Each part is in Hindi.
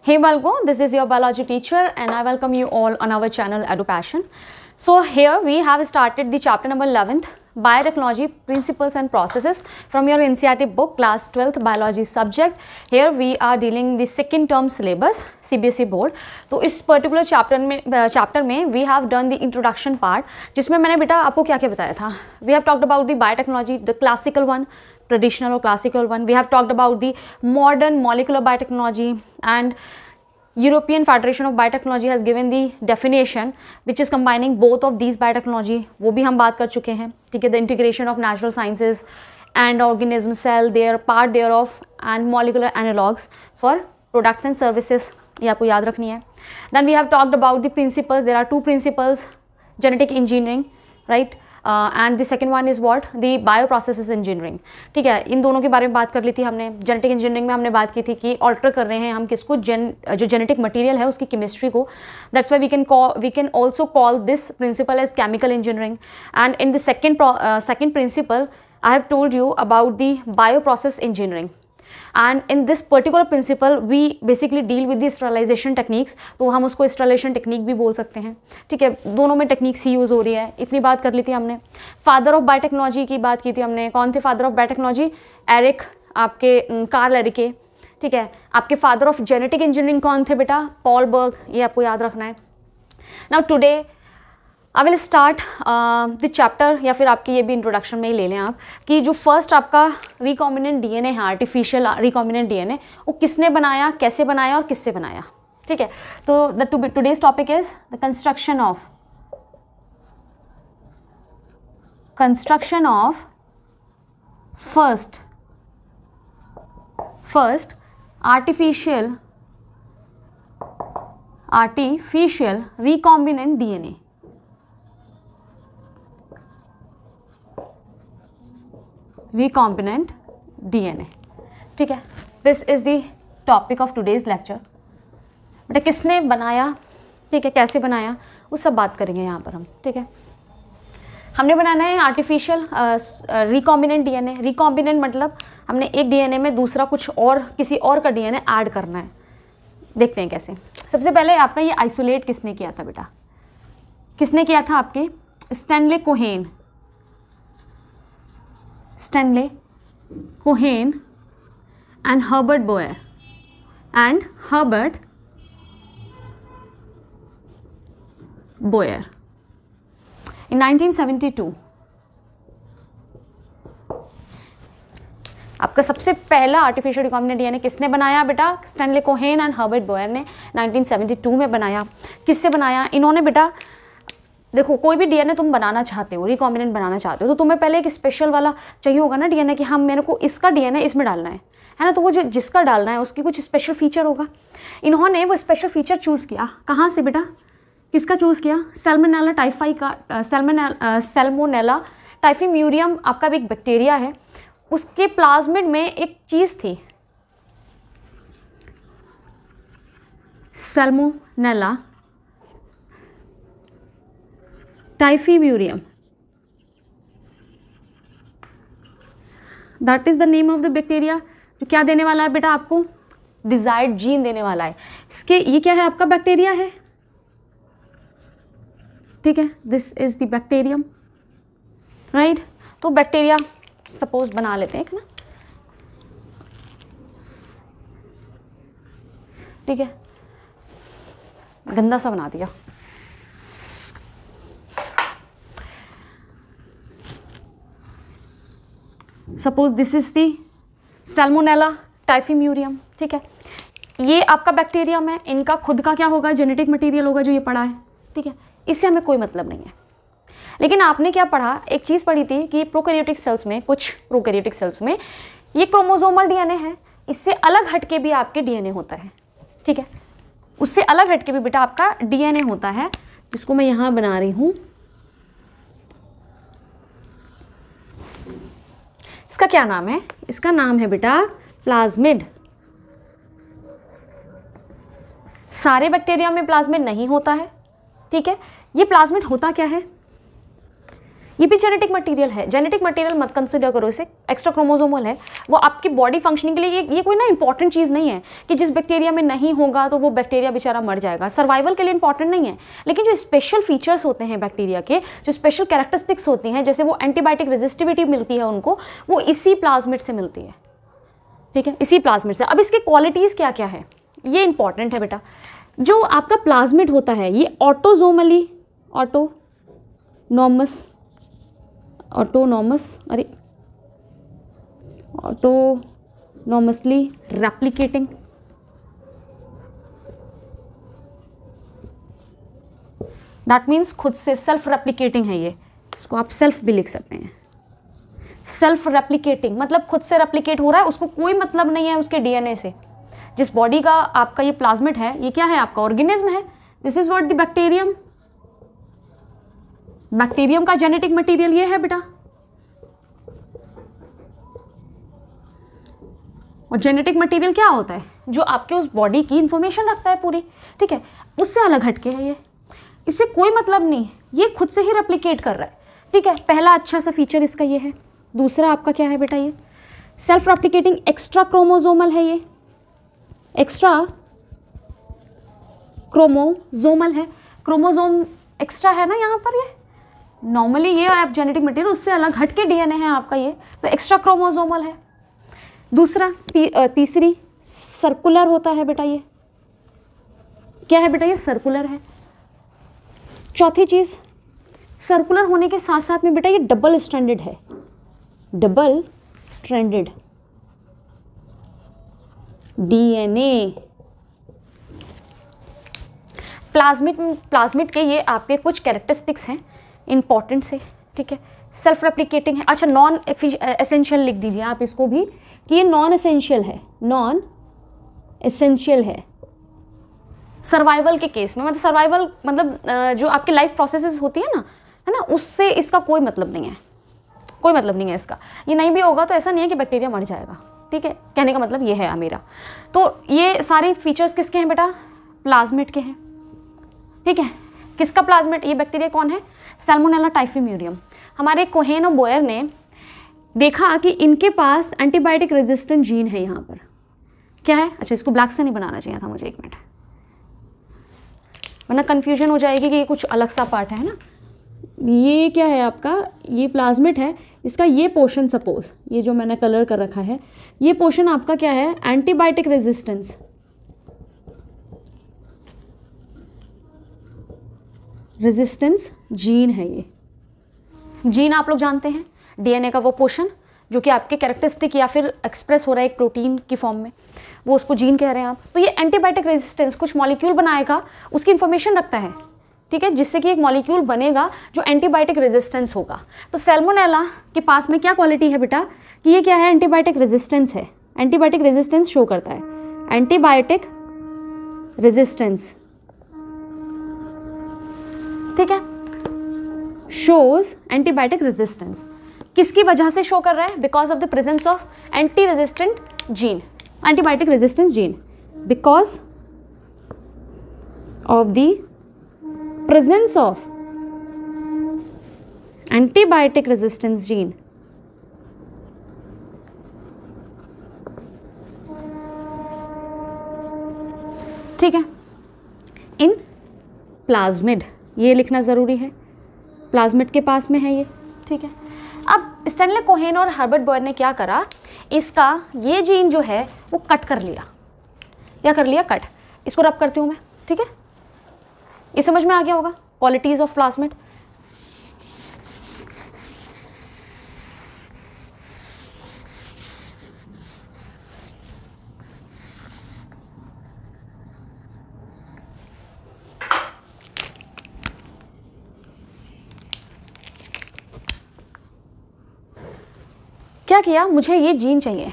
Hey Balgo, this is your biology teacher and I welcome you all on our channel EduPassion. So here we have started the chapter number 11th, Biotechnology Principles and Processes from your NCERT book class 12th biology subject. Here we are dealing the second term syllabus CBSE board. तो इस पर्टिकुलर चैप्टर में we have done the introduction part, जिसमें मैंने बेटा आपको क्या क्या बताया था. We have talked about the biotechnology, the classical one, traditional or classical one. We have talked about the modern molecular biotechnology, and European Federation of Biotechnology has given the definition which is combining both of these biotechnology. वो भी हम बात कर चुके हैं. ठीक है, the integration of natural sciences and organism, cell, their part thereof and molecular analogs for products and services. ये आपको याद रखनी है. Then we have talked about the principles. There are two principles: genetic engineering, right? And the second one is what, the bioprocesses engineering. ठीक है, इन दोनों के बारे में बात कर ली थी हमने. जेनेटिक इंजीनियरिंग में हमने बात की थी कि ऑल्टर कर रहे हैं हम किसको, जो जेनेटिक मटेरियल है उसकी केमिस्ट्री को. That's why we can also call this principle as chemical engineering. And in the second principle I have told you about the bioprocess engineering. And in this particular principle we basically deal with the sterilization techniques. तो हम उसको sterilization technique भी बोल सकते हैं. ठीक है, दोनों में टेक्निक्स ही यूज़ हो रही है. इतनी बात कर ली थी हमने. फादर ऑफ बायोटेक्नोलॉजी की बात की थी हमने. कौन थे फादर ऑफ बायोटेक्नोलॉजी? एरिक, आपके कार्ल एरिके. ठीक है, आपके फादर ऑफ जेनेटिक इंजीनियरिंग कौन थे बेटा? पॉल बर्ग. ये आपको याद रखना है. Now today I will start the chapter, या फिर आपकी ये भी इंट्रोडक्शन में ही ले लें आप, कि जो फर्स्ट आपका रिकॉम्बिनेंट डीएनए है, आर्टिफिशियल रिकॉम्बिनेंट डीएनए, वो किसने बनाया, कैसे बनाया और किससे बनाया. ठीक है, तो the today's topic is the construction of first artificial recombinant DNA. recombinant DNA. ठीक है, this is the topic of today's lecture. बेटा किसने बनाया, ठीक है, कैसे बनाया, वो सब बात करेंगे यहाँ पर हम. ठीक है, हमने बनाना है आर्टिफिशियल रिकॉम्बिनेंट डीएनए. रिकॉम्बिनेंट मतलब हमने एक डीएनए में दूसरा कुछ और, किसी और का डीएनए ऐड करना है. देखते हैं कैसे. सबसे पहले आपका ये आइसोलेट किसने किया था बेटा? किसने किया था? आपके Stanley Cohen and Herbert Boyer in 1972. आपका सबसे पहला आर्टिफिशियल रिकॉम्बिनेंट डीएनए किसने बनाया बेटा? Stanley Cohen and Herbert Boyer ने 1972 में बनाया. किससे बनाया इन्होंने बेटा? देखो, कोई भी डीएनए तुम बनाना चाहते हो, रिकॉम्बिनेंट बनाना चाहते हो, तो तुम्हें पहले एक स्पेशल वाला चाहिए होगा ना डीएनए, कि हम मेरे को इसका डीएनए इसमें डालना है ना. तो वो जो जिसका डालना है उसकी कुछ स्पेशल फीचर होगा. इन्होंने वो स्पेशल फीचर चूज़ किया. कहाँ से बेटा? किसका चूज़ किया? सैल्मोनेला टाइफीम्यूरियम आपका भी एक बैक्टीरिया है, उसके प्लाज्मिड में एक चीज़ थी, salmonella typhimurium. That is the name of the bacteria, जो क्या देने वाला है बेटा आपको? डिजायर्ड जीन देने वाला है. इसके ये क्या है? आपका बैक्टीरिया है. ठीक है, this is the bacterium, right. तो बैक्टीरिया सपोज बना लेते हैं एक ना. ठीक है, गंदा सा बना दिया. Suppose this is the salmonella typhimurium. ठीक है, ये आपका बैक्टीरियम है. इनका खुद का क्या होगा? जेनेटिक मटेरियल होगा जो ये पढ़ा है. ठीक है, इससे हमें कोई मतलब नहीं है. लेकिन आपने क्या पढ़ा? एक चीज़ पढ़ी थी कि प्रोकैरियोटिक सेल्स में ये क्रोमोसोमल डीएनए है. इससे अलग हटके भी आपके डीएनए होता है. ठीक है, उससे अलग हटके भी बेटा आपका डीएनए होता है, जिसको मैं यहाँ बना रही हूँ. इसका क्या नाम है? इसका नाम है बेटा प्लाज्मिड. सारे बैक्टीरिया में प्लाज्मिड नहीं होता है. ठीक है, ये प्लाज्मिड होता क्या है? ये भी जेनेटिक मटेरियल है। जेनेटिक मटेरियल मत कंसिडर करो इसे, एक्स्ट्रा क्रोमोसोमल है, वो आपकी बॉडी फंक्शनिंग के लिए ये कोई ना इंपॉर्टेंट चीज़ नहीं है कि जिस बैक्टीरिया में नहीं होगा तो वो बैक्टीरिया बेचारा मर जाएगा, सर्वाइवल के लिए इंपॉर्टेंट नहीं है। लेकिन जो स्पेशल फीचर्स होते हैं बैक्टीरिया के, जो स्पेशल कैरेक्टरिस्टिक्स होती हैं, जैसे वो एंटीबायोटिक रेजिस्टिविटी मिलती है उनको, वो इसी प्लाज्मिड से मिलती है, ठीक है, इसी प्लाज्मिड से। अब इसकी क्वालिटीज़ क्या क्या है ये इंपॉर्टेंट है बेटा। जो आपका प्लाज्मिड होता है ये ऑटोनॉमसली रेप्लिकेटिंग, दैट मीन्स खुद से सेल्फ रेप्लिकेटिंग है ये, इसको आप सेल्फ भी लिख सकते हैं। सेल्फ रेप्लिकेटिंग मतलब खुद से रेप्लिकेट हो रहा है, उसको कोई मतलब नहीं है उसके डीएनए से। जिस बॉडी का आपका ये प्लाज्मिड है ये क्या है, आपका ऑर्गेनिज्म है। This is what the bacterium, bacterium का जेनेटिक मटेरियल ये है बेटा। और जेनेटिक मटेरियल क्या होता है, जो आपके उस बॉडी की इंफॉर्मेशन रखता है पूरी, ठीक है, उससे अलग हटके है ये, इससे कोई मतलब नहीं है, ये खुद से ही रेप्लिकेट कर रहा है, ठीक है। पहला अच्छा सा फीचर इसका ये है। दूसरा आपका क्या है बेटा, ये सेल्फ रेप्लिकेटिंग एक्स्ट्रा क्रोमोसोमल है, ये एक्स्ट्रा क्रोमोसोमल है, क्रोमोसोम एक्स्ट्रा है ना यहाँ पर। ये नॉर्मली ये आप जेनेटिक मटेरियल उससे अलग हटके डीएनए है आपका, ये तो एक्स्ट्रा क्रोमोसोमल है। दूसरा तीसरी सर्कुलर होता है बेटा, ये क्या है बेटा, ये सर्कुलर है। चौथी चीज़ सर्कुलर होने के साथ साथ में बेटा ये डबल स्ट्रैंडेड है, डबल स्ट्रैंडेड डीएनए। प्लाज्मिड के ये आपके कुछ कैरेक्टरिस्टिक्स हैं इंपॉर्टेंट से, ठीक है। सेल्फ रेप्लिकेटिंग है। अच्छा, नॉन एसेंशियल लिख दीजिए आप इसको भी कि ये नॉन एसेंशियल है, नॉन एसेंशियल है सर्वाइवल के केस में। मतलब सर्वाइवल मतलब जो आपकी लाइफ प्रोसेसेस होती है ना, उससे इसका कोई मतलब नहीं है, कोई मतलब नहीं है इसका। ये नहीं भी होगा तो ऐसा नहीं है कि बैक्टीरिया मर जाएगा, ठीक है, कहने का मतलब ये है मेरा। तो ये सारे फीचर्स किसके हैं बेटा, प्लाज्मिड के हैं, ठीक है। किसका प्लाज्मिड, ये बैक्टीरिया कौन है, सैल्मोनेला टाइफिम्यूरियम। हमारे कोहेन और बोयर ने देखा कि इनके पास एंटीबायोटिक रेजिस्टेंट जीन है यहाँ पर। क्या है, अच्छा इसको ब्लैक से नहीं बनाना चाहिए था मुझे, एक मिनट, वरना कन्फ्यूजन हो जाएगी कि ये कुछ अलग सा पार्ट है ना। ये क्या है आपका, ये प्लाज्मिड है, इसका ये पोर्शन सपोज, ये जो मैंने कलर कर रखा है, ये पोर्शन आपका क्या है, एंटीबायोटिक रेजिस्टेंस, रेजिस्टेंस जीन है। ये जीन आप लोग जानते हैं, डीएनए का वो पोर्शन जो कि आपके कैरेक्टरिस्टिक या फिर एक्सप्रेस हो रहा है एक प्रोटीन की फॉर्म में, वो उसको जीन कह रहे हैं आप। तो ये एंटीबायोटिक रेजिस्टेंस कुछ मॉलिक्यूल बनाएगा, उसकी इंफॉर्मेशन रखता है, ठीक है, जिससे कि एक मॉलिक्यूल बनेगा जो एंटीबायोटिक रेजिस्टेंस होगा। तो सैल्मोनेला के पास में क्या क्वालिटी है बेटा कि ये क्या है, एंटीबायोटिक रेजिस्टेंस है, एंटीबायोटिक रेजिस्टेंस शो करता है, एंटीबायोटिक रेजिस्टेंस, ठीक है, शोज एंटीबायोटिक रेजिस्टेंस। किसकी वजह से शो कर रहा है, because of the presence of anti resistant gene, antibiotic resistance gene, because of the presence of antibiotic resistance gene. ठीक है, इन प्लाज्मिड, ये लिखना ज़रूरी है, प्लाज्मिड के पास में है ये, ठीक है। अब स्टैनले कोहेन और हर्बर्ट बॉयर ने क्या करा, इसका ये जीन जो है वो कट कर लिया, क्या कर लिया, कट। इसको रब करती हूँ मैं, ठीक है, ये समझ में आ गया होगा क्वालिटीज ऑफ प्लाज्मिड। क्या किया, मुझे ये जीन चाहिए,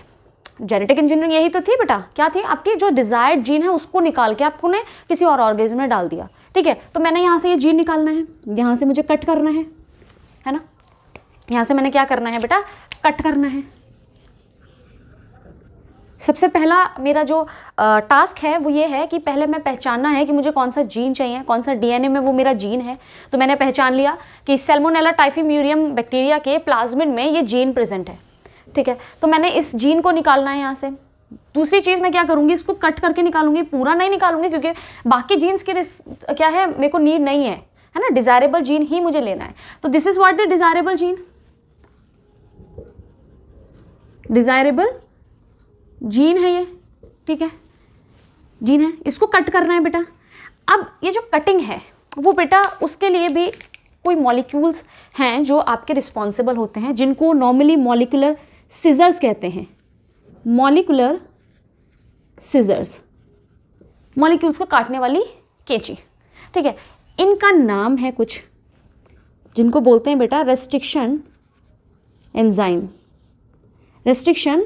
जेनेटिक इंजीनियरिंग यही तो थी बेटा, क्या थी आपकी, जो डिजायर्ड जीन है उसको निकाल के आपको ने किसी और ऑर्गेनिज्म में डाल दिया, ठीक है। तो मैंने यहाँ से ये जीन निकालना है, यहाँ से मुझे कट करना है ना, यहाँ से मैंने क्या करना है बेटा, कट करना है, सबसे पहला मेरा जो टास्क है वो ये है कि पहले मैं पहचानना है कि मुझे कौन सा जीन चाहिए, कौन सा डीएनए में वो मेरा जीन है। तो मैंने पहचान लिया कि सैल्मोनेला टाइफीम्यूरियम बैक्टीरिया के प्लाज्मिड में ये जीन प्रेजेंट है, ठीक है। तो मैंने इस जीन को निकालना है यहाँ से। दूसरी चीज़ मैं क्या करूँगी, इसको कट करके निकालूंगी, पूरा नहीं निकालूंगी क्योंकि बाकी जीन्स के क्या है मेरे को नीड नहीं है ना, डिज़ायरेबल जीन ही मुझे लेना है। तो this is what the desirable gene, desirable gene है ये, ठीक है, जीन है, इसको कट करना है बेटा। अब ये जो कटिंग है वो बेटा उसके लिए भी कोई मॉलिक्यूल्स हैं जो आपके रिस्पॉन्सिबल होते हैं, जिनको नॉर्मली मॉलिक्यूलर सीजर्स कहते हैं, मॉलिक्यूलर सीजर्स, मॉलिक्यूल्स को काटने वाली कैंची, ठीक है। इनका नाम है कुछ जिनको बोलते हैं बेटा restriction enzyme, restriction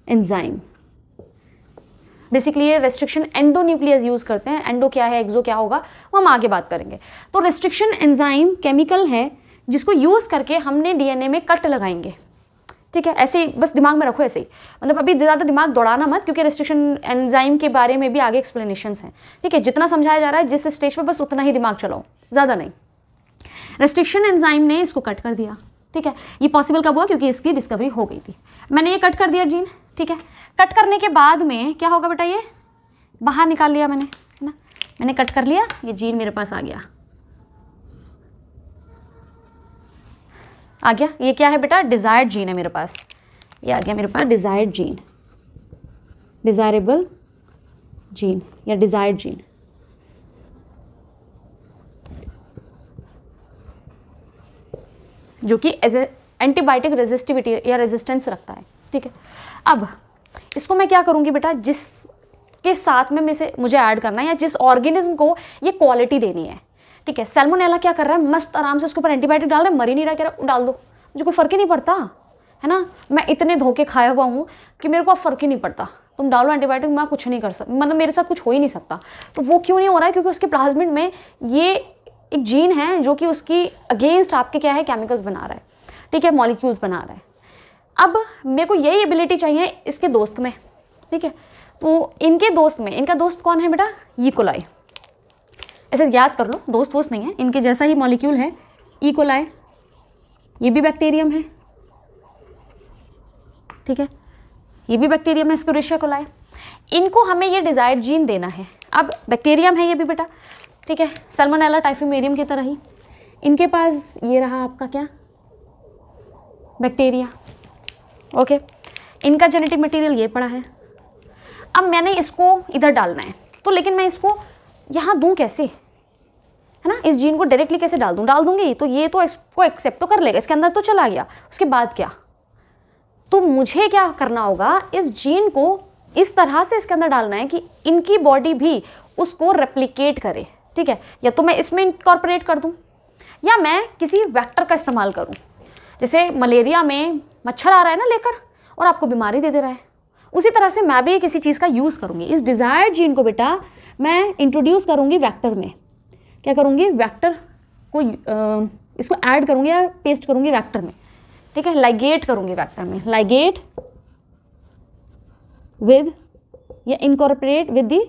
enzyme. Basically ये रेस्ट्रिक्शन एंडोन्यूक्लियस यूज़ करते हैं, एंडो क्या है एक्सो क्या होगा वो हम आगे बात करेंगे। तो रेस्ट्रिक्शन एंजाइम केमिकल है जिसको यूज़ करके हमने डीएनए में कट लगाएंगे, ठीक है। ऐसे ही बस दिमाग में रखो, ऐसे ही, मतलब अभी ज़्यादा दिमाग दौड़ाना मत क्योंकि रेस्ट्रिक्शन एंजाइम के बारे में भी आगे एक्सप्लेनेशंस हैं, ठीक है। जितना समझाया जा रहा है जिस स्टेज पे बस उतना ही दिमाग चलाओ, ज़्यादा नहीं। रेस्ट्रिक्शन एंजाइम ने इसको कट कर दिया, ठीक है। ये पॉसिबल कब हुआ, क्योंकि इसकी डिस्कवरी हो गई थी। मैंने ये कट कर दिया जीन, ठीक है। कट करने के बाद में क्या होगा बेटा, ये बाहर निकाल लिया मैंने, है ना, मैंने कट कर लिया, ये जीन मेरे पास आ गया, आ गया। ये क्या है बेटा, डिज़ायर्ड जीन है मेरे पास, ये आ गया मेरे पास डिज़ायर्ड जीन, डिज़ायरेबल जीन या डिज़ायर्ड जीन। जो कि एज एंटीबायोटिक रेजिस्टिविटी या रेजिस्टेंस रखता है, ठीक है। अब इसको मैं क्या करूँगी बेटा, जिसके साथ में मुझे ऐड करना है या जिस ऑर्गेनिज्म को ये क्वालिटी देनी है, ठीक है। सैल्मोनेला क्या कर रहा है, मस्त आराम से उसके ऊपर एंटीबायोटिक डाल रहा है, मर ही नहीं रहा, कह रहा डाल दो, मुझे कोई फ़र्क ही नहीं पड़ता, है ना। मैं इतने धोखे खाया हुआ हूँ कि मेरे को अब फ़र्क ही नहीं पड़ता, तुम डालो एंटीबायोटिक, मैं कुछ नहीं कर सकता, मतलब मेरे साथ कुछ हो ही नहीं सकता। तो वो क्यों नहीं हो रहा है, क्योंकि उसके प्लाज्मिड में ये एक जीन है जो कि उसकी अगेंस्ट आपके क्या है केमिकल्स बना रहा है, ठीक है, मॉलिक्यूल्स बना रहा है। अब मेरे को यही एबिलिटी चाहिए इसके दोस्त में, ठीक है। तो इनके दोस्त में, इनका दोस्त कौन है बेटा, ई कोलाई, ऐसे याद कर लो, दोस्त वोस्त नहीं है, इनके जैसा ही मॉलिक्यूल है ई कोलाई, ये भी बैक्टीरियम है, ठीक है, ये भी बैक्टीरियम है, एस्केरिशिया कोलाई। इनको हमें ये डिज़ायर्ड जीन देना है। अब बैक्टीरियम है ये भी बेटा, ठीक है, सैल्मोनेला टाइफीम्यूरियम की तरह ही। इनके पास ये रहा आपका क्या, बैक्टीरिया, ओके। इनका जेनेटिक मटेरियल ये पड़ा है। अब मैंने इसको इधर डालना है, तो लेकिन मैं इसको यहाँ दूँ कैसे, है ना, इस जीन को डायरेक्टली कैसे डाल दूँगी, तो ये तो इसको एक्सेप्ट तो कर लेगा, इसके अंदर तो चला गया, उसके बाद क्या, तो मुझे क्या करना होगा, इस जीन को इस तरह से इसके अंदर डालना है कि इनकी बॉडी भी उसको रेप्लिकेट करे, ठीक है। या तो मैं इसमें इनकॉर्पोरेट कर दूँ या मैं किसी वेक्टर का इस्तेमाल करूँ। जैसे मलेरिया में मच्छर आ रहा है ना लेकर और आपको बीमारी दे रहा है, उसी तरह से मैं भी किसी चीज़ का यूज़ करूँगी। इस डिज़ायर्ड जीन को बेटा मैं इंट्रोड्यूस करूँगी वेक्टर में, क्या करूँगी, वेक्टर को इसको ऐड करूँगी या पेस्ट करूँगी वेक्टर में, ठीक है, लाइगेट करूँगी वेक्टर में, लाइगेट विद या इनकॉर्पोरेट विद दी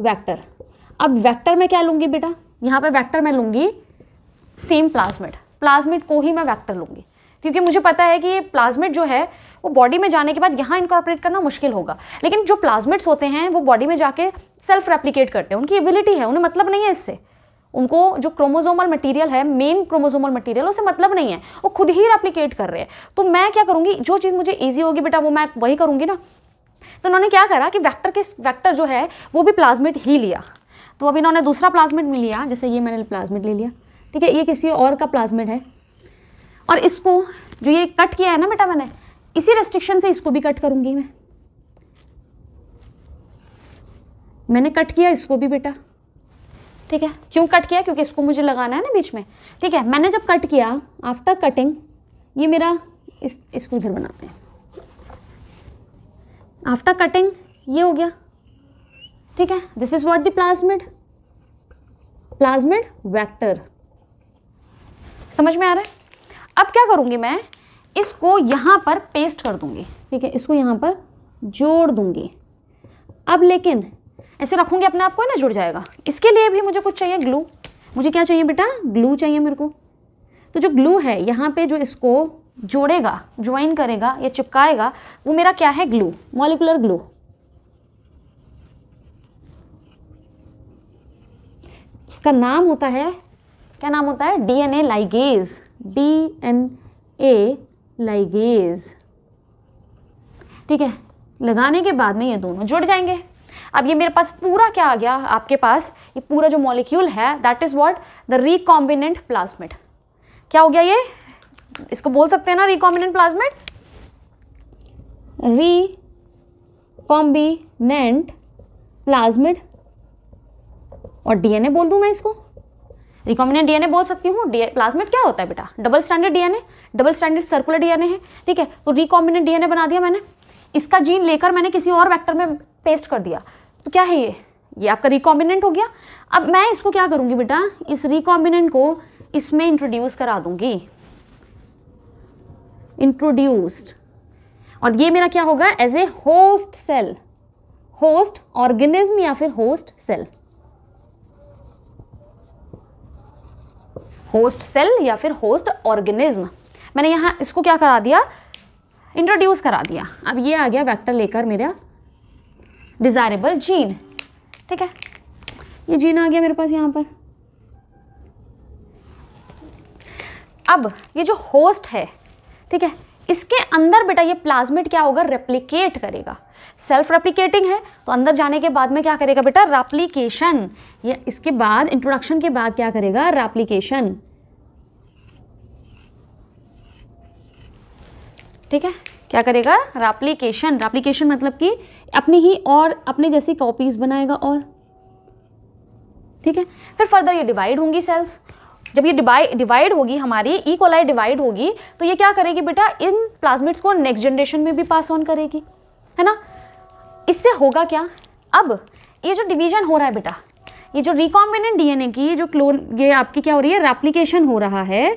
वेक्टर। अब वेक्टर में क्या लूँगी बेटा, यहाँ पे वेक्टर में लूँगी सेम प्लाज्मिड, प्लाज्मिड को ही मैं वेक्टर लूँगी, क्योंकि मुझे पता है कि ये प्लाज्मिड जो है वो बॉडी में जाने के बाद यहाँ इनकॉर्पोरेट करना मुश्किल होगा। लेकिन जो प्लाज्मिड्स होते हैं वो बॉडी में जाके सेल्फ रेप्लिकेट करते हैं, उनकी एबिलिटी है, उन्हें मतलब नहीं है इससे, उनको जो क्रोमोसोमल मटेरियल है, मेन क्रोमोसोमल मटेरियल, उससे मतलब नहीं है, वो खुद ही रेप्लिकेट कर रहे हैं। तो मैं क्या करूँगी, जो चीज़ मुझे ईजी होगी बेटा वो मैं वही करूँगी ना। तो उन्होंने क्या करा कि वेक्टर जो है वो भी प्लाज्मिड ही लिया। तो अब इन्होंने दूसरा प्लाज्मिड में लिया, जैसे ये मैंने प्लाज्मिड ले लिया, ठीक है, ये किसी और का प्लाज्मिड है, और इसको जो ये कट किया है ना बेटा मैंने, इसी रेस्ट्रिक्शन से इसको भी कट करूँगी मैंने कट किया इसको भी बेटा, ठीक है। क्यों कट किया, क्योंकि इसको मुझे लगाना है ना बीच में, ठीक है। मैंने जब कट किया, आफ्टर कटिंग, ये मेरा इसको इधर बनाते हैं, आफ्टर कटिंग ये हो गया, ठीक है। This is what the plasmid vector, समझ में आ रहा है। अब क्या करूँगी मैं, इसको यहाँ पर पेस्ट कर दूँगी, ठीक है, इसको यहाँ पर जोड़ दूंगी। अब लेकिन ऐसे रखूंगी अपने आप को ना जुड़ जाएगा। इसके लिए भी मुझे कुछ चाहिए, ग्लू। मुझे क्या चाहिए बेटा? ग्लू चाहिए मेरे को। तो जो ग्लू है यहाँ पे जो इसको जोड़ेगा, ज्वाइन करेगा या चिपकाएगा, वो मेरा क्या है? Glue, molecular glue. उसका नाम होता है, क्या नाम होता है? DNA ligase. डीएनए लाइगेज, ठीक है। लगाने के बाद में ये दोनों जुड़ जाएंगे। अब ये मेरे पास पूरा क्या आ गया? आपके पास ये पूरा जो मॉलिक्यूल है that is what? The recombinant plasmid. क्या हो गया ये? इसको बोल सकते हैं ना रिकॉम्बिनेंट प्लाज्मिड। रिकॉम्बिनेंट प्लाज्मिड, और डीएनए बोल दूं मैं इसको। रिकॉम्बिनेंट डीएनए बोल सकती हूँ। प्लाज्मिड क्या होता है बेटा? Double standard DNA, double standard circular DNA है, ठीक है। तो रिकॉम्बिनेंट डीएनए बना दिया मैंने। इसका जीन लेकर मैंने किसी और वेक्टर में पेस्ट कर दिया, तो क्या है ये आपका रिकॉम्बिनेंट हो गया। अब मैं इसको क्या करूँगी बेटा? इस रिकॉम्बिनेंट को इसमें इंट्रोड्यूस करा दूंगी, इंट्रोड्यूस्ड, और ये मेरा क्या होगा? As a host cell, host organism या फिर होस्ट सेल, होस्ट सेल या फिर होस्ट ऑर्गेनिज्म। मैंने यहाँ इसको क्या करा दिया? इंट्रोड्यूस करा दिया। अब ये आ गया वेक्टर लेकर मेरा डिजायरेबल जीन, ठीक है। ये जीन आ गया मेरे पास यहाँ पर। अब ये जो होस्ट है, ठीक है, इसके अंदर बेटा ये प्लाज्मिड क्या होगा? रेप्लिकेट करेगा। सेल्फ रेप्लिकेटिंग है तो अंदर जाने के बाद में क्या करेगा बेटा? रेप्लिकेशन। ये इसके बाद इंट्रोडक्शन के बाद क्या करेगा? रेप्लिकेशन, ठीक है। क्या करेगा? रेप्लिकेशन। रेप्लिकेशन मतलब कि अपनी ही और अपने जैसी कॉपीज बनाएगा, और ठीक है। फिर फर्दर ये डिवाइड होंगी सेल्स। जब ये डिवाइड होगी, हमारी ई कोलाई डिवाइड होगी, तो ये क्या करेगी बेटा? इन प्लाज्मिड्स को नेक्स्ट जनरेशन में भी पास ऑन करेगी, है ना। इससे होगा क्या? अब ये जो डिवीजन हो रहा है बेटा, ये जो रिकॉम्बिनेंट डीएनए की जो क्लोन, ये आपकी क्या हो रही है? रेप्लिकेशन हो रहा है।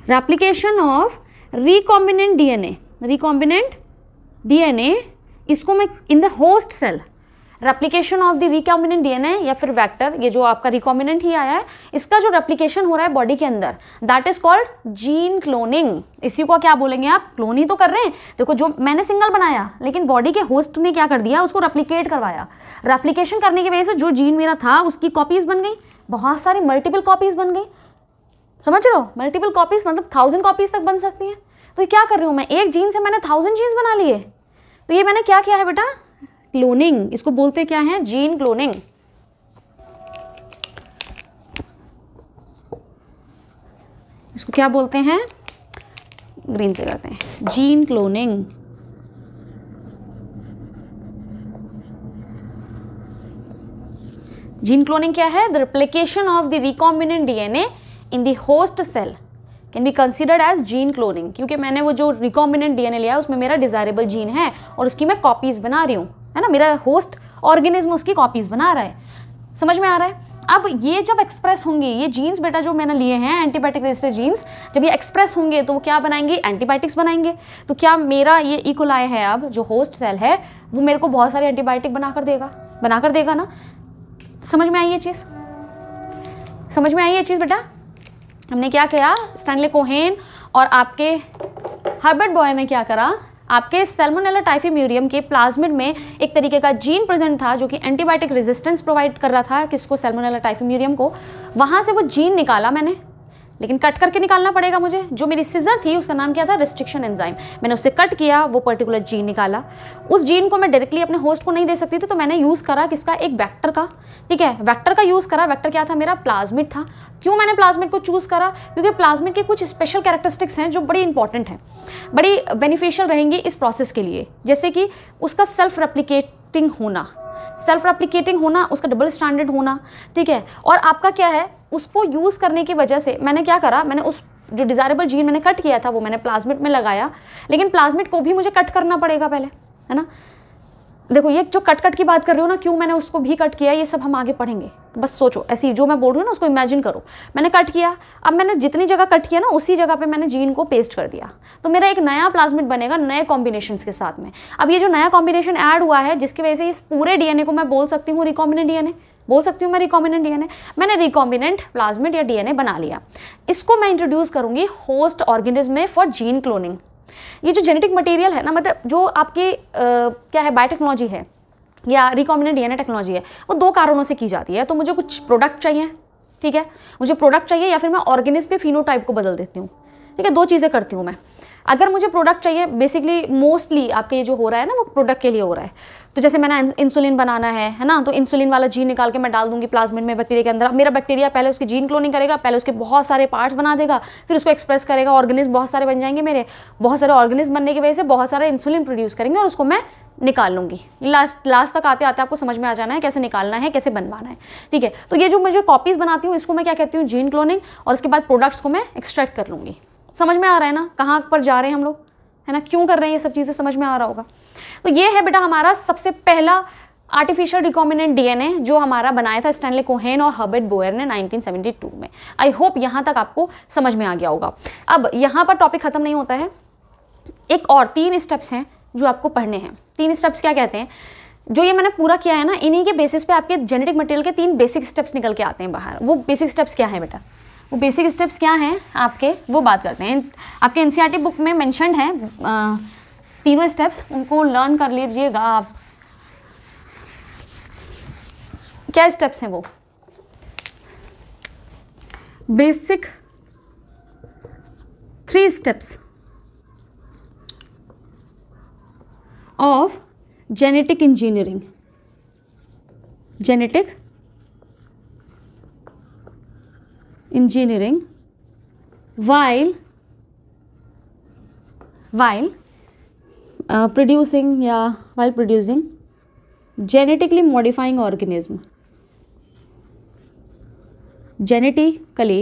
Replication of recombinant DNA, recombinant DNA, इसको मैं in the host cell, replication of the recombinant DNA या फिर वेक्टर, ये जो आपका रिकॉम्बिनेंट ही आया है, इसका जो रेप्लिकेशन हो रहा है बॉडी के अंदर, that is called gene cloning. इसी को क्या बोलेंगे आप? क्लोन ही तो कर रहे हैं। देखो, जो मैंने सिंगल बनाया, लेकिन बॉडी के होस्ट ने क्या कर दिया? उसको रेप्लिकेट करवाया। रेप्लिकेशन करने की वजह से जो जीन मेरा था उसकी कॉपीज बन गई, बहुत सारी मल्टीपल कॉपीज बन गई। समझ रहे हो? मल्टीपल कॉपीज मतलब 1000 कॉपीज तक बन सकती हैं। तो ये क्या कर रही हूँ मैं? एक जीन से मैंने 1000 जीन्स बना लिए। तो ये मैंने क्या किया है बेटा? क्लोनिंग। इसको बोलते क्या है? Gene cloning. इसको क्या बोलते हैं? ग्रीन से करते हैं, जीन क्लोनिंग। जीन क्लोनिंग क्या है? The replication of the recombinant DNA in the host cell can be considered as gene cloning. क्योंकि मैंने वो जो रिकॉम्बिनेंट डीएनए लिया उसमें मेरा डिजायरेबल जीन है और उसकी मैं कॉपीज बना रही हूँ, है ना। मेरा होस्ट ऑर्गेनिज्म उसकी कॉपीज बना रहा है। समझ में आ रहा है? अब ये जब एक्सप्रेस होंगे, ये जीन्स बेटा जो मैंने लिए हैं एंटीबायोटिक रेजिस्टेंट जीन्स, जब ये एक्सप्रेस होंगे तो वो क्या बनाएंगे? एंटीबायोटिक्स बनाएंगे। तो क्या मेरा ये ई कोलाई है, अब जो होस्ट सेल है, वो मेरे को बहुत सारे एंटीबायोटिक बनाकर देगा ना। समझ में आई ये चीज़? समझ में आई ये चीज़ बेटा? हमने क्या किया? स्टैनले कोहेन और आपके हर्बर्ट बॉयर ने क्या करा? आपके सैल्मोनेला टाइफीम्यूरियम के प्लाज्मिड में एक तरीके का जीन प्रेजेंट था जो कि एंटीबायोटिक रेजिस्टेंस प्रोवाइड कर रहा था किसको? सैल्मोनेला टाइफीम्यूरियम को। वहाँ से वो जीन निकाला मैंने, लेकिन कट करके निकालना पड़ेगा मुझे। जो मेरी सिजर थी उसका नाम क्या था? Restriction enzyme. मैंने उससे कट किया, वो पर्टिकुलर जीन निकाला। उस जीन को मैं डायरेक्टली अपने होस्ट को नहीं दे सकती थी, तो मैंने यूज़ करा किसका? एक वेक्टर का, ठीक है। वेक्टर का यूज़ करा। वेक्टर क्या था मेरा? प्लाज्मिड था। क्यों मैंने प्लाज्मिड को चूज़ करा? क्योंकि प्लाज्मिड के कुछ स्पेशल कैरेक्टरिस्टिक्स हैं जो बड़ी इंपॉर्टेंट हैं, बड़ी बेनिफिशियल रहेंगी इस प्रोसेस के लिए। जैसे कि उसका सेल्फ रेप्लिकेटिंग होना, उसका डबल स्टैंडर्ड होना, ठीक है। और आपका क्या है? उसको यूज़ करने की वजह से मैंने क्या करा? मैंने उस जो डिज़ायरेबल जीन मैंने कट किया था वो मैंने प्लाज्मिड में लगाया, लेकिन प्लाज्मिड को भी मुझे कट करना पड़ेगा पहले, है ना। देखो, ये जो कट की बात कर रही हो ना, क्यों मैंने उसको भी कट किया, ये सब हम आगे पढ़ेंगे। बस सोचो, ऐसी जो मैं बोल रही हूँ ना उसको इमेजिन करो। मैंने कट किया, अब मैंने जितनी जगह कट किया ना उसी जगह पे मैंने जीन को पेस्ट कर दिया, तो मेरा एक नया प्लाज्मिड बनेगा नए कॉम्बिनेशंस के साथ में। अब ये जो नया कॉम्बिनेशन ऐड हुआ है जिसकी वजह से इस पूरे डीएनए को मैं बोल सकती हूँ रिकॉम्बिनेंट डीएनए, बोल सकती हूँ मैं रिकॉम्बिनेंट डीएनए। मैंने रिकॉम्बिनेंट प्लाज्मिड या डीएनए बना लिया, इसको मैं इंट्रोड्यूस करूँगी होस्ट ऑर्गेनिज्म में फॉर जीन क्लोनिंग। ये जो जेनेटिक मटेरियल है ना, मतलब जो आपकी क्या है बायोटेक्नोलॉजी है या रिकॉम्बिनेंट डीएनए टेक्नोलॉजी है, वो दो कारणों से की जाती है। तो मुझे कुछ प्रोडक्ट चाहिए, ठीक है, मुझे प्रोडक्ट चाहिए, या फिर मैं ऑर्गेनिज्म के फिनोटाइप को बदल देती हूँ, ठीक है, दो चीज़ें करती हूँ मैं। अगर मुझे प्रोडक्ट चाहिए, बेसिकली मोस्टली आपके ये जो हो रहा है ना वो प्रोडक्ट के लिए हो रहा है। तो जैसे मैंने इंसुलिन बनाना है ना, तो इंसुलिन वाला जीन निकाल के मैं डाल दूंगी प्लाज्मिड में बैक्टीरिया के अंदर। मेरा बैक्टीरिया पहले उसकी जीन क्लोनिंग करेगा, पहले उसके बहुत सारे पार्ट्स बना देगा, फिर उसको एक्सप्रेस करेगा, ऑर्गेनिज्म बहुत सारे बन जाएंगे मेरे, बहुत सारे ऑर्गेनिज्म बनने की वजह से बहुत सारे इंसुलिन प्रोड्यूस करेंगे और उसको मैं निकाल लूंगी। लास्ट तक आते आते आपको समझ में आ जाना है कैसे निकालना है, कैसे बनवाना है, ठीक है। तो ये जो मैं जो कॉपीज़ बनाती हूँ इसको मैं क्या कहती हूँ, जीन क्लोनिंग, और उसके बाद प्रोडक्ट्स को मैं एक्सट्रैक्ट कर लूँगी। समझ में आ रहा है ना कहाँ पर जा रहे हैं हम लोग, है ना, क्यों कर रहे हैं ये सब चीज़ें, समझ में आ रहा होगा। तो ये है बेटा हमारा सबसे पहला आर्टिफिशियल रिकॉम्बिनेंट डीएनए जो हमारा बनाया था स्टैनले कोहेन और हर्बर्ट बोयर ने 1972 में। आई होप यहाँ तक आपको समझ में आ गया होगा। अब यहाँ पर टॉपिक खत्म नहीं होता है, एक और 3 स्टेप्स हैं जो आपको पढ़ने हैं। 3 स्टेप्स क्या कहते हैं, जो ये मैंने पूरा किया है ना, इन्हीं के बेसिस पे आपके जेनेटिक मटेरियल के 3 बेसिक स्टेप्स निकल के आते हैं बाहर। वो बेसिक स्टेप्स क्या है बेटा, वो बेसिक स्टेप्स क्या हैं आपके, वो बात करते हैं। आपके एनसीईआरटी बुक में मेंशन्ड है 3 स्टेप्स, उनको लर्न कर लीजिएगा आप। क्या स्टेप्स हैं वो, basic 3 steps of genetic engineering. Genetic engineering while producing genetically modifying organism, genetically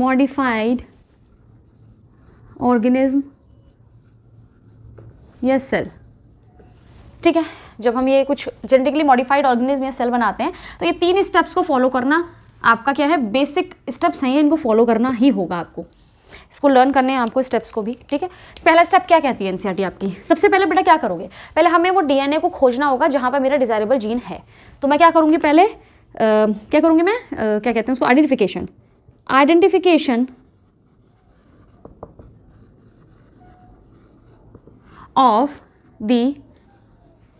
modified organism या सेल, ठीक है। जब हम ये कुछ जेनेटिकली मॉडिफाइड ऑर्गेनिज्म या सेल बनाते हैं तो ये 3 स्टेप्स को फॉलो करना आपका क्या है, बेसिक स्टेप्स हैं ये, इनको फॉलो करना ही होगा आपको, इसको लर्न करने हैं आपको स्टेप्स को भी, ठीक है। पहला स्टेप क्या कहती है एनसीईआरटी आपकी, सबसे पहले बेटा क्या करोगे, पहले हमें वो डीएनए को खोजना होगा जहाँ पर मेरा डिजायरेबल जीन है। तो मैं क्या करूँगी पहले, क्या करूँगी मैं, क्या कहते हैं उसको, identification of the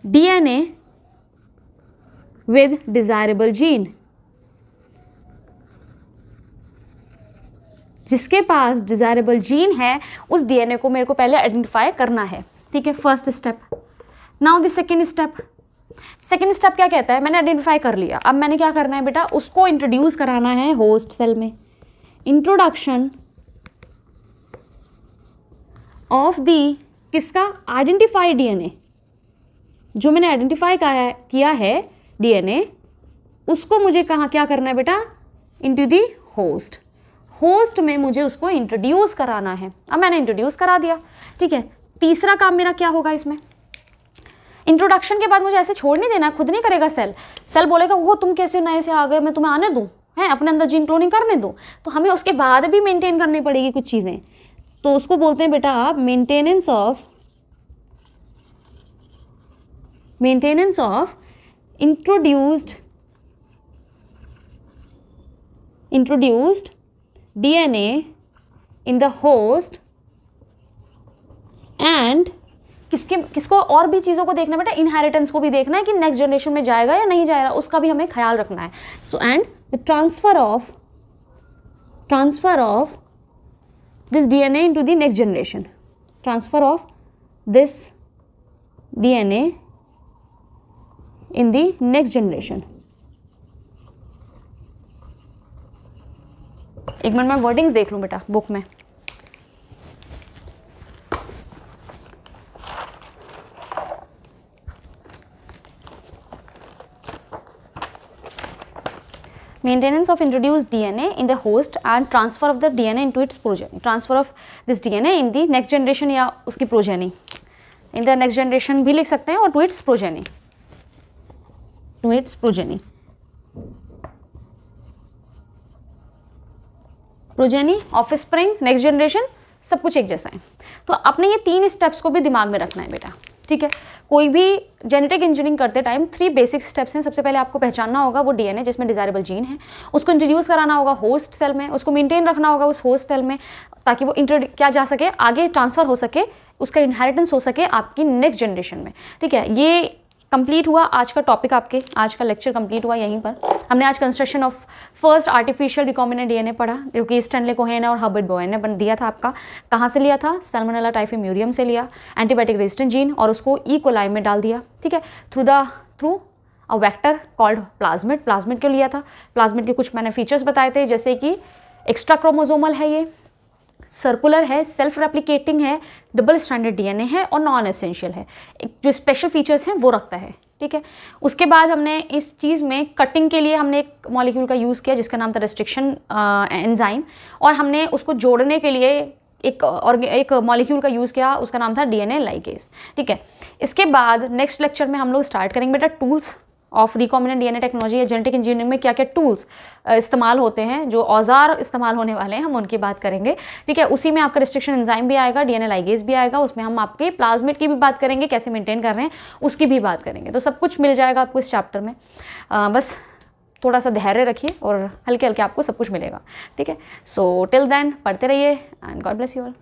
DNA with desirable gene। जिसके पास डिजायरेबल जीन है उस डीएनए को मेरे को पहले आइडेंटिफाई करना है, ठीक है, first step. Now the second step क्या कहता है, मैंने आइडेंटिफाई कर लिया, अब मैंने क्या करना है बेटा, उसको इंट्रोड्यूस कराना है होस्ट सेल में। इंट्रोडक्शन ऑफ द किसका, आइडेंटिफाइड डीएनए, जो मैंने आइडेंटिफाई किया है डीएनए, उसको मुझे कहाँ क्या करना है बेटा, इनटू दी होस्ट में मुझे उसको इंट्रोड्यूस कराना है। अब मैंने इंट्रोड्यूस करा दिया, ठीक है। तीसरा काम मेरा क्या होगा इसमें, इंट्रोडक्शन के बाद मुझे ऐसे छोड़ नहीं देना, खुद नहीं करेगा सेल बोलेगा वो तुम कैसे नए से आ गए, मैं तुम्हें आने दूँ, है अपने अंदर जीन क्लोनिंग करने दूँ, तो हमें उसके बाद भी मेंटेन करनी पड़ेगी कुछ चीज़ें। तो उसको बोलते हैं बेटा आप maintenance of introduced DNA in the host and किसको और भी चीज़ों को देखना बेटा, इनहेरिटेंस को भी देखना है कि नेक्स्ट जनरेशन में जाएगा या नहीं जाएगा, उसका भी हमें ख्याल रखना है। So and the transfer of this DNA into the next generation, transfer of this DNA in the next generation। एक मिनट मैं वर्डिंग्स देख लूँ बेटा बुक में। Maintenance of introduced DNA in the host and transfer of the DNA into its progeny, transfer of this DNA in the next generation या उसकी progeny, in the next generation भी लिख सकते हैं और to its progeny। To its progeny. Progeny, offspring, next generation, सब कुछ एक जैसा है। तो अपने ये 3 स्टेप्स को भी दिमाग में रखना है बेटा, ठीक है। कोई भी जेनेटिक इंजीनियरिंग करते टाइम 3 बेसिक स्टेप्स हैं। सबसे पहले आपको पहचानना होगा वो डीएनए जिसमें डिजायरेबल जीन है, उसको इंट्रोड्यूस कराना होगा होस्ट सेल में, उसको मेंटेन रखना होगा उस होस्ट सेल में ताकि वो क्या जा सके, आगे ट्रांसफर हो सके, उसका इनहेरिटेंस हो सके आपकी नेक्स्ट जनरेशन में, ठीक है। ये कंप्लीट हुआ आज का टॉपिक, आपके आज का लेक्चर कंप्लीट हुआ यहीं पर। हमने आज construction of first artificial recombinant DNA पढ़ा, जो कि स्टैनले कोहेन और हर्बर्ट बोवेन ने दिया था आपका। कहाँ से लिया था? सैल्मोनेला टाइफीम्यूरियम से लिया, एंटीबायोटिक रेजिस्टेंट जीन, और उसको ई कोलाई में डाल दिया, ठीक है, through a vector called plasmid. Plasmid क्यों लिया था? प्लाज्मिड के कुछ मैंने फीचर्स बताए थे, जैसे कि एक्स्ट्रा क्रोमोजोमल है, ये सर्कुलर है, सेल्फ रेप्लिकेटिंग है, डबल स्ट्रैंडेड डीएनए है और नॉन एसेंशियल है। जो स्पेशल फीचर्स हैं वो रखता है, ठीक है। उसके बाद हमने इस चीज़ में कटिंग के लिए हमने एक मॉलिक्यूल का यूज़ किया जिसका नाम था रेस्ट्रिक्शन एंजाइम, और हमने उसको जोड़ने के लिए एक मॉलिक्यूल का यूज़ किया, उसका नाम था डीएनए लाइगेज, ठीक है। इसके बाद नेक्स्ट लेक्चर में हम लोग स्टार्ट करेंगे बेटा tools of recombinant DNA technology या जेनेटिक इंजीनियरिंग में क्या क्या टूल्स इस्तेमाल होते हैं, जो औजार इस्तेमाल होने वाले हैं, हम उनकी बात करेंगे, ठीक है। उसी में आपका रेस्ट्रिक्शन एंजाइम भी आएगा, डीएनए लाइगेज भी आएगा, उसमें हम आपके प्लाज्मिड की भी बात करेंगे, कैसे मेंटेन कर रहे हैं उसकी भी बात करेंगे। तो सब कुछ मिल जाएगा आपको इस चैप्टर में, बस थोड़ा सा धैर्य रखिए और हल्के हल्के आपको सब कुछ मिलेगा, ठीक है। सो टिल देन पढ़ते रहिए and God bless you all.